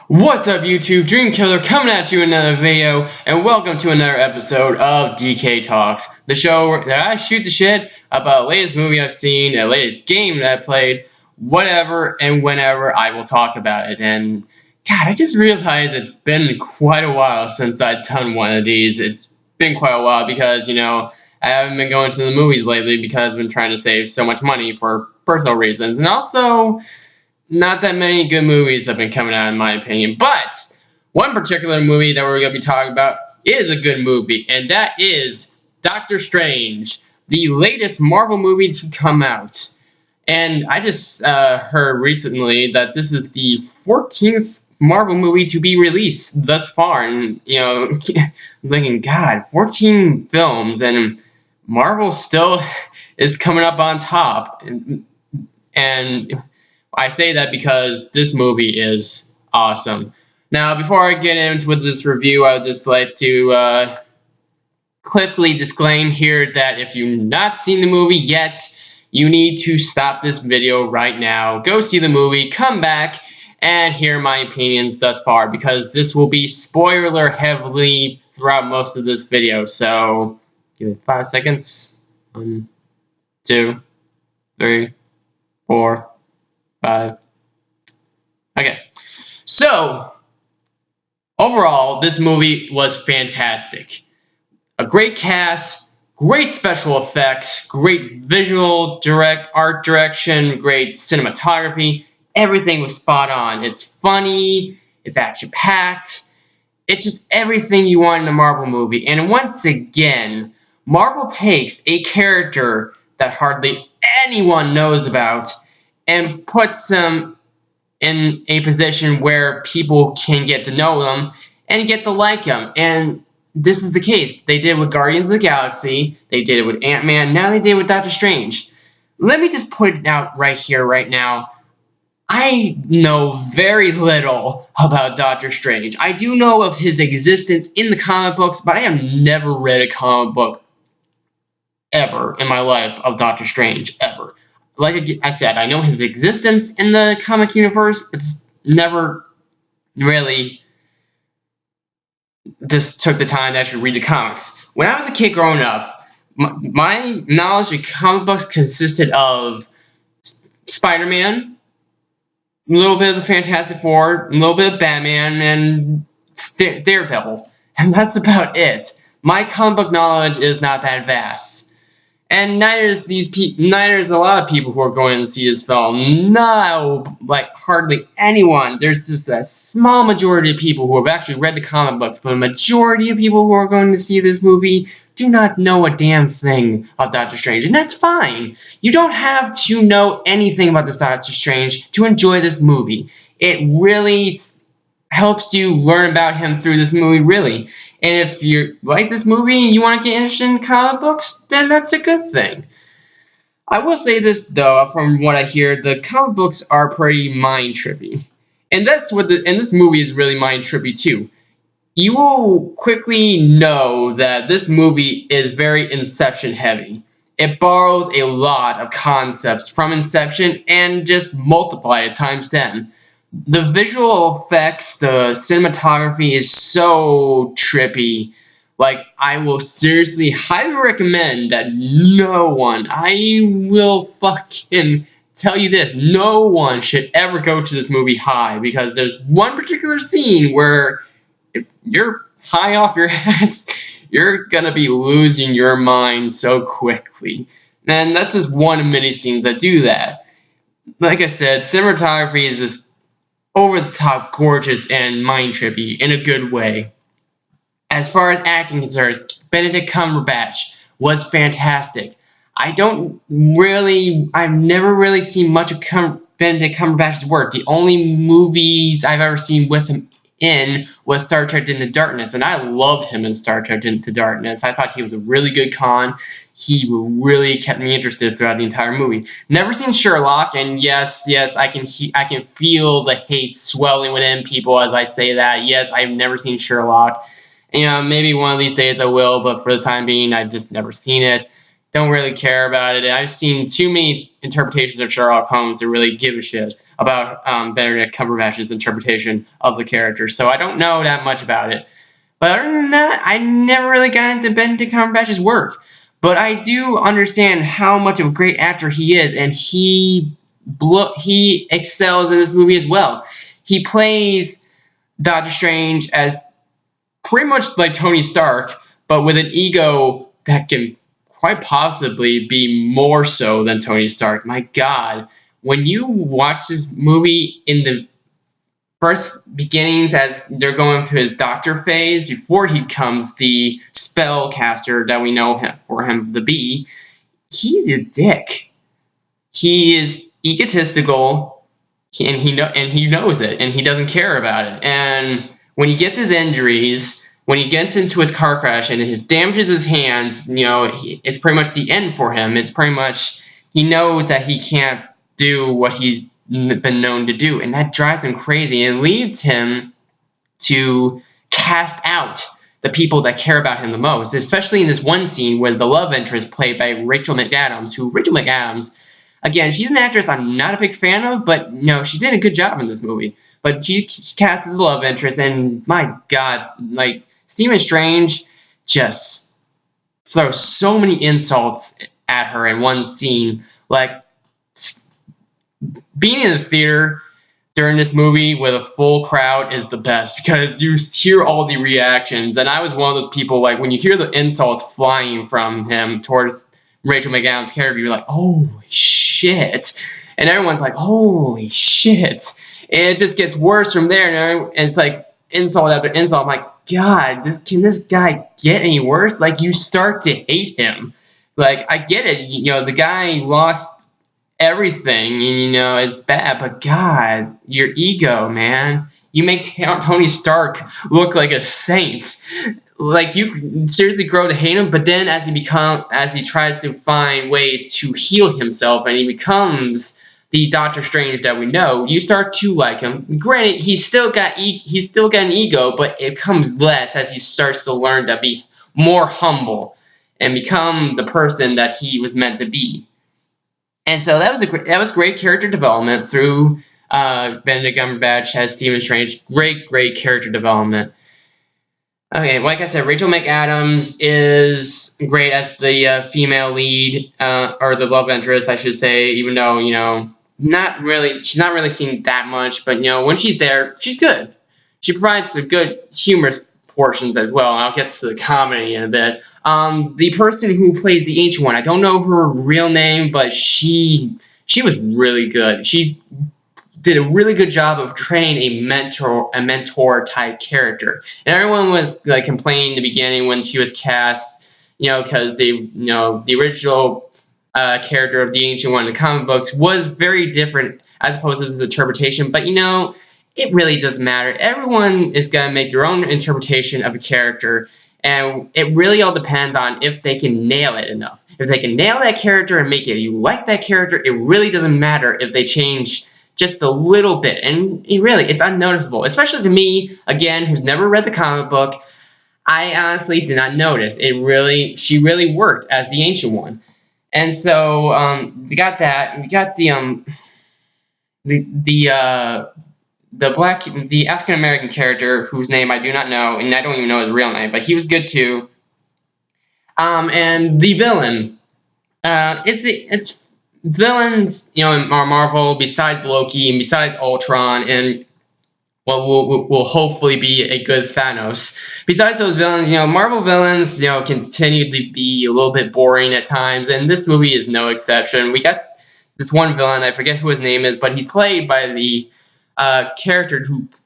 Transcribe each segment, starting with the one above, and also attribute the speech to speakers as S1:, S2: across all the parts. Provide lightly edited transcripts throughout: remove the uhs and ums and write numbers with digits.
S1: What's up YouTube, Dreamkiller coming at you in another video, and welcome to another episode of DK Talks, the show that I shoot the shit about the latest movie I've seen, the latest game that I played, whatever and whenever I will talk about it. And God, I just realized it's been quite a while since I've done one of these. It's been quite a while because, I haven't been going to the movies lately because I've been trying to save so much money for personal reasons, and also not that many good movies have been coming out in my opinion, but one particular movie that we're going to be talking about is a good movie, and that is Doctor Strange, the latest Marvel movie to come out. And I just heard recently that this is the 14th Marvel movie to be released thus far, and I'm thinking, God, 14 films, and Marvel still is coming up on top, and I say that because this movie is awesome. Now, before I get into this review, I would just like to quickly disclaim here that if you've not seen the movie yet, you need to stop this video right now. Go see the movie, come back, and hear my opinions thus far, because this will be spoiler heavily throughout most of this video. So, give it 5 seconds. 1, 2, 3, 4, 5. Okay, so overall, this movie was fantastic. A great cast, great special effects, great visual art direction, great cinematography. Everything was spot on. It's funny, it's action-packed. It's just everything you want in a Marvel movie. And once again, Marvel takes a character that hardly anyone knows about and puts them in a position where people can get to know them and get to like them. And this is the case. They did it with Guardians of the Galaxy. They did it with Ant-Man. Now they did it with Doctor Strange. Let me just put it out right here, right now. I know very little about Doctor Strange. I do know of his existence in the comic books, but I have never read a comic book ever in my life of Doctor Strange, ever. Like I said, I know his existence in the comic universe. It's never really just took the time to actually read the comics. When I was a kid growing up, my knowledge of comic books consisted of Spider-Man, a little bit of the Fantastic Four, a little bit of Batman, and Daredevil. And that's about it. My comic book knowledge is not that vast. And neither is a lot of people who are going to see this film. No, like hardly anyone. There's just a small majority of people who have actually read the comic books, but a majority of people who are going to see this movie do not know a damn thing of Doctor Strange, and that's fine. You don't have to know anything about this Doctor Strange to enjoy this movie. It really helps you learn about him through this movie, really. And if you like this movie and you want to get interested in comic books, then that's a good thing. I will say this, though, from what I hear, the comic books are pretty mind-trippy. And this movie is really mind-trippy, too. You will quickly know that this movie is very Inception-heavy. It borrows a lot of concepts from Inception and just multiply it times 10. The visual effects, the cinematography is so trippy. Like, I will seriously highly recommend that no one, I will fucking tell you this, no one should ever go to this movie high, because there's one particular scene where if you're high off your ass, you're gonna be losing your mind so quickly. And that's just one of many scenes that do that. Like I said, cinematography is just over-the-top gorgeous and mind-trippy in a good way. As far as acting concerns, Benedict Cumberbatch was fantastic. I've never really seen much of Benedict Cumberbatch's work. The only movies I've ever seen with him in was Star Trek Into Darkness, and I loved him in Star Trek Into Darkness. I thought he was a really good Khan. He really kept me interested throughout the entire movie. Never seen Sherlock, and yes, I can feel the hate swelling within people as I say that. Yes, I've never seen Sherlock. Maybe one of these days I will, but for the time being, I've just never seen it. don't really care about it. I've seen too many interpretations of Sherlock Holmes to really give a shit about Benedict Cumberbatch's interpretation of the character. So I don't know that much about it. But other than that, I never really got into Benedict Cumberbatch's work. But I do understand how much of a great actor he is, and he excels in this movie as well. He plays Doctor Strange as pretty much like Tony Stark, but with an ego that can quite possibly be more so than Tony Stark. My God, when you watch this movie in the first beginnings as they're going through his doctor phase before he becomes the spellcaster that we know for him to be, he's a dick. He is egotistical, and he knows it, and he doesn't care about it. And when he gets his injuries, when he gets into his car crash and he damages his hands, it's pretty much the end for him. It's pretty much he knows that he can't do what he's been known to do, and that drives him crazy and leaves him to cast out the people that care about him the most, especially in this one scene where the love interest played by Rachel McAdams, again, she's an actress I'm not a big fan of, but she did a good job in this movie. But she cast as a love interest, and my God, like Stephen Strange just throws so many insults at her in one scene. Like, being in the theater during this movie with a full crowd is the best because you hear all the reactions. And I was one of those people, like, when you hear the insults flying from him towards Rachel McAdams' character, you're like, holy shit. And everyone's like, holy shit. And it just gets worse from there. And it's like insult after insult. I'm like, God, can this guy get any worse? Like, you start to hate him. Like, I get it. The guy lost everything, and it's bad, but God, your ego, man. You make Tony Stark look like a saint. Like, you seriously grow to hate him, but then as he tries to find ways to heal himself and he becomes the Doctor Strange that we know, you start to like him. Granted, he's still got an ego, but it comes less as he starts to learn to be more humble and become the person that he was meant to be. And so that was great character development through Benedict Cumberbatch as Stephen Strange. Great character development. Okay, like I said, Rachel McAdams is great as the female lead, or the love interest, I should say. Even though she's not really seen that much, but when she's there, she's good. She provides some good humorous portions as well. And I'll get to the comedy in a bit. The person who plays the Ancient One, I don't know her real name, but she was really good. She did a really good job of portraying a mentor type character. And everyone was like complaining in the beginning when she was cast, because the original character of the Ancient One in the comic books was very different as opposed to this interpretation. But it really doesn't matter. Everyone is gonna make their own interpretation of a character. And it really all depends on if they can nail it enough. If they can nail that character and make you like that character, it really doesn't matter if they change just a little bit. And it's unnoticeable. Especially to me, again, who's never read the comic book, I honestly did not notice. She really worked as the Ancient One. And so we got that. We got the African American character whose name I do not know, and I don't even know his real name, but he was good too. And the villain, it's villains, in Marvel besides Loki and besides Ultron and what will hopefully be a good Thanos. Besides those villains, Marvel villains, continue to be a little bit boring at times, and this movie is no exception. We got this one villain, I forget who his name is, but he's played by the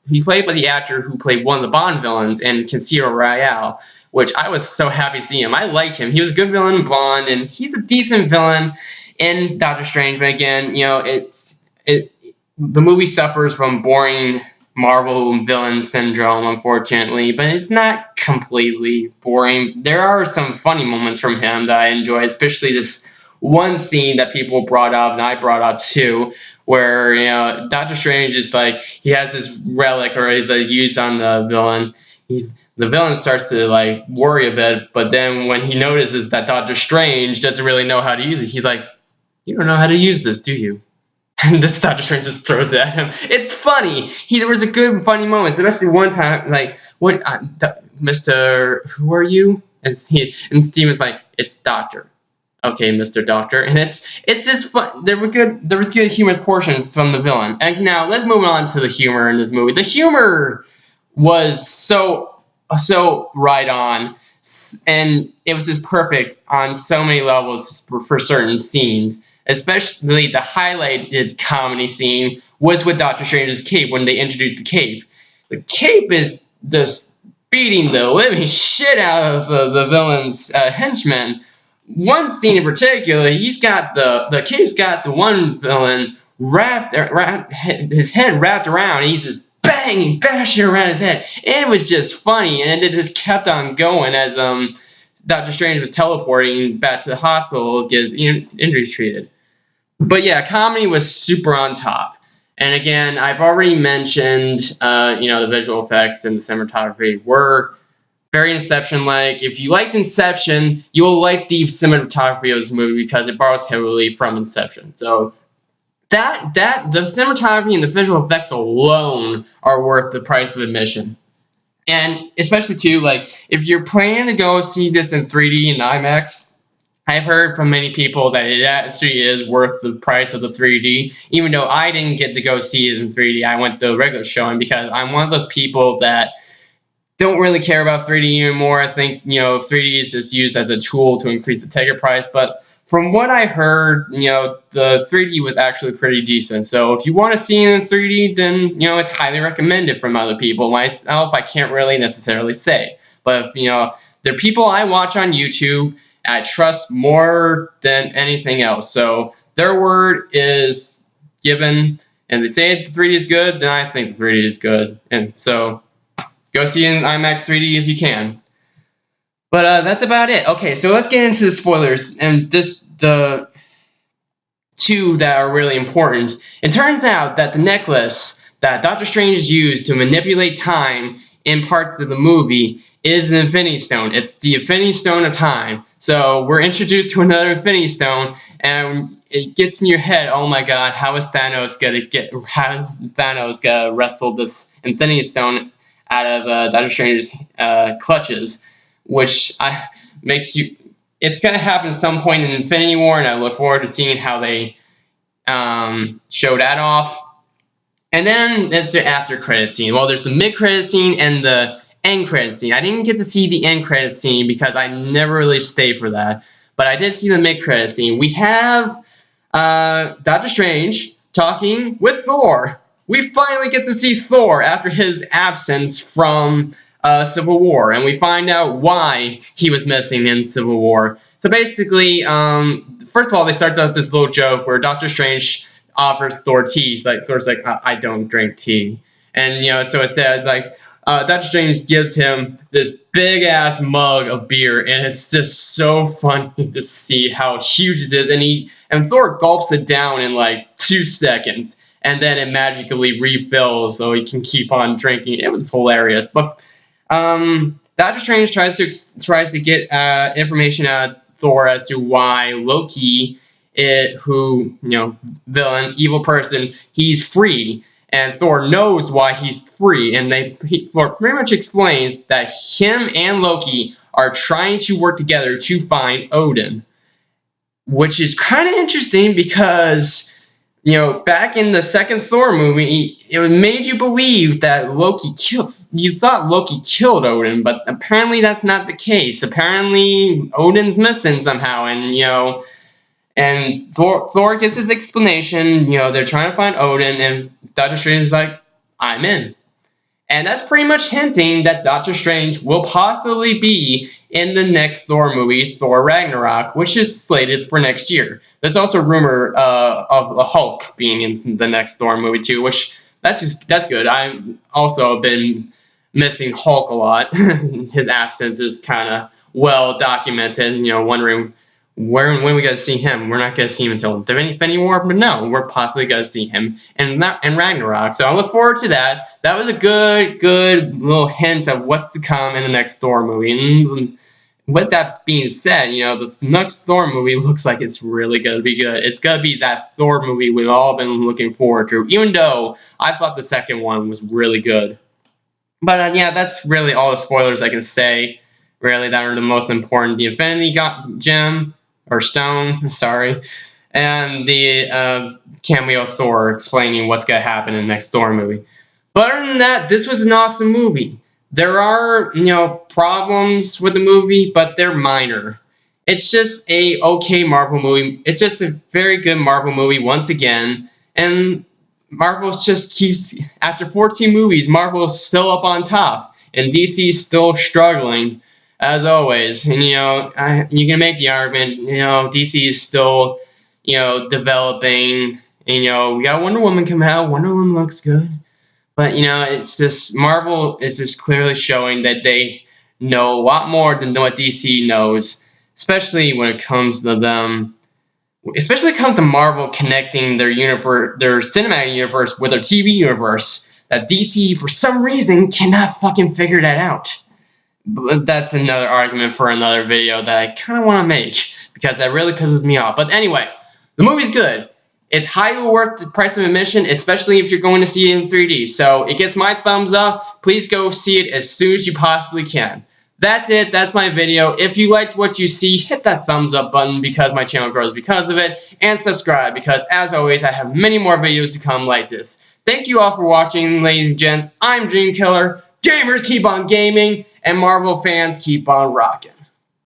S1: he's played by the actor who played one of the Bond villains in Casino Royale, which I was so happy to see him. I liked him. He was a good villain in Bond, and he's a decent villain in Doctor Strange. But again, the movie suffers from boring Marvel villain syndrome, unfortunately, but it's not completely boring. There are some funny moments from him that I enjoy, especially this one scene that people brought up, and I brought up too, where Doctor Strange is like, he has this relic, or he's used on the villain. He's the villain starts to like worry a bit. But then when he notices that Doctor Strange doesn't really know how to use it, he's like, "You don't know how to use this, do you?" And this Doctor Strange just throws it at him. It's funny. There was a good funny moment, especially one time, like, "What, Mister? Who are you?" And Steven's like, "It's Doctor." "Okay, Mr. Doctor," and it's just fun. There was good humorous portions from the villain. And now let's move on to the humor in this movie. The humor was so right on, and it was just perfect on so many levels for certain scenes. Especially the highlighted comedy scene was with Doctor Strange's cape when they introduced the cape. The cape is just beating the living shit out of the villain's henchmen. One scene in particular, the cape's got the one villain wrapped his head wrapped around. And he's just banging, bashing around his head. And it was just funny, and it just kept on going as Doctor Strange was teleporting back to the hospital to get his injuries treated. But yeah, comedy was super on top. And again, I've already mentioned, the visual effects and the cinematography were very Inception-like. If you liked Inception, you will like the cinematography of this movie because it borrows heavily from Inception. So that the cinematography and the visual effects alone are worth the price of admission. And especially too, like if you're planning to go see this in 3D and IMAX, I've heard from many people that it actually is worth the price of the 3D. Even though I didn't get to go see it in 3D, I went to the regular showing because I'm one of those people that don't really care about 3D anymore. I think 3D is just used as a tool to increase the ticket price. But from what I heard, the 3D was actually pretty decent. So if you want to see it in 3D, then it's highly recommended from other people. Myself, I can't really necessarily say, but there are people I watch on YouTube I trust more than anything else. So their word is given, and they say the 3D is good, then I think the 3D is good. And so go see it in IMAX 3D if you can. But that's about it. Okay, so let's get into the spoilers and just the two that are really important. It turns out that the necklace that Doctor Strange used to manipulate time in parts of the movie is an Infinity Stone. It's the Infinity Stone of Time. So we're introduced to another Infinity Stone, and it gets in your head, oh my god, how is Thanos gonna wrestle this Infinity Stone out of Doctor Strange's clutches, which makes you. It's gonna happen at some point in Infinity War, and I look forward to seeing how they show that off. And then it's the after credit scene. Well, there's the mid credit scene and the end credit scene. I didn't get to see the end credit scene because I never really stayed for that, but I did see the mid credit scene. We have Doctor Strange talking with Thor. We finally get to see Thor after his absence from Civil War, and we find out why he was missing in Civil War. So basically, first of all, they start out this little joke where Doctor Strange offers Thor tea. Like Thor's like, I don't drink tea, and so instead, like Doctor Strange gives him this big ass mug of beer, and it's just so funny to see how huge it is. And Thor gulps it down in like 2 seconds, and then it magically refills so he can keep on drinking. It was hilarious. But Doctor Strange tries to get information out of Thor as to why Loki, villain, evil person, he's free. And Thor knows why he's free, and Thor pretty much explains that him and Loki are trying to work together to find Odin, which is kind of interesting because back in the second Thor movie, it made you believe that you thought Loki killed Odin, but apparently that's not the case. Apparently Odin's missing somehow, and Thor gives his explanation. They're trying to find Odin, and Doctor Strange is like, I'm in. And that's pretty much hinting that Doctor Strange will possibly be in the next Thor movie, Thor Ragnarok, which is slated for next year. There's also a rumor of the Hulk being in the next Thor movie too, which that's good. I've also been missing Hulk a lot. His absence is kind of well documented. Wondering when are we gonna see him? We're not gonna see him until Infinity War, but no, we're possibly gonna see him in Ragnarok. So I look forward to that. That was a good little hint of what's to come in the next Thor movie. And with that being said, this next Thor movie looks like it's really gonna be good. It's gonna be that Thor movie we've all been looking forward to, even though I thought the second one was really good. But yeah, that's really all the spoilers I can say. Really, that are the most important. The Infinity Gem or Stone, sorry, and the cameo Thor explaining what's gonna happen in the next Thor movie. But other than that, this was an awesome movie. There are, problems with the movie, but they're minor. It's just a okay Marvel movie. It's just a very good Marvel movie once again, and Marvel just keeps, after 14 movies, Marvel is still up on top, and DC is still struggling, as always. And, you can make the argument, DC is still, developing, and, we got Wonder Woman come out. Wonder Woman looks good. But, it's just, Marvel is just clearly showing that they know a lot more than what DC knows, especially when it comes to them. Especially when it comes to Marvel connecting their universe, their cinematic universe with their TV universe, that DC, for some reason, cannot fucking figure that out. But that's another argument for another video that I kind of want to make, because that really pisses me off. But anyway, the movie's good. It's highly worth the price of admission, especially if you're going to see it in 3D. So it gets my thumbs up. Please go see it as soon as you possibly can. That's it. That's my video. If you liked what you see, hit that thumbs up button because my channel grows because of it. And subscribe because, as always, I have many more videos to come like this. Thank you all for watching, ladies and gents. I'm Dreamkiller. Gamers keep on gaming, and Marvel fans keep on rocking.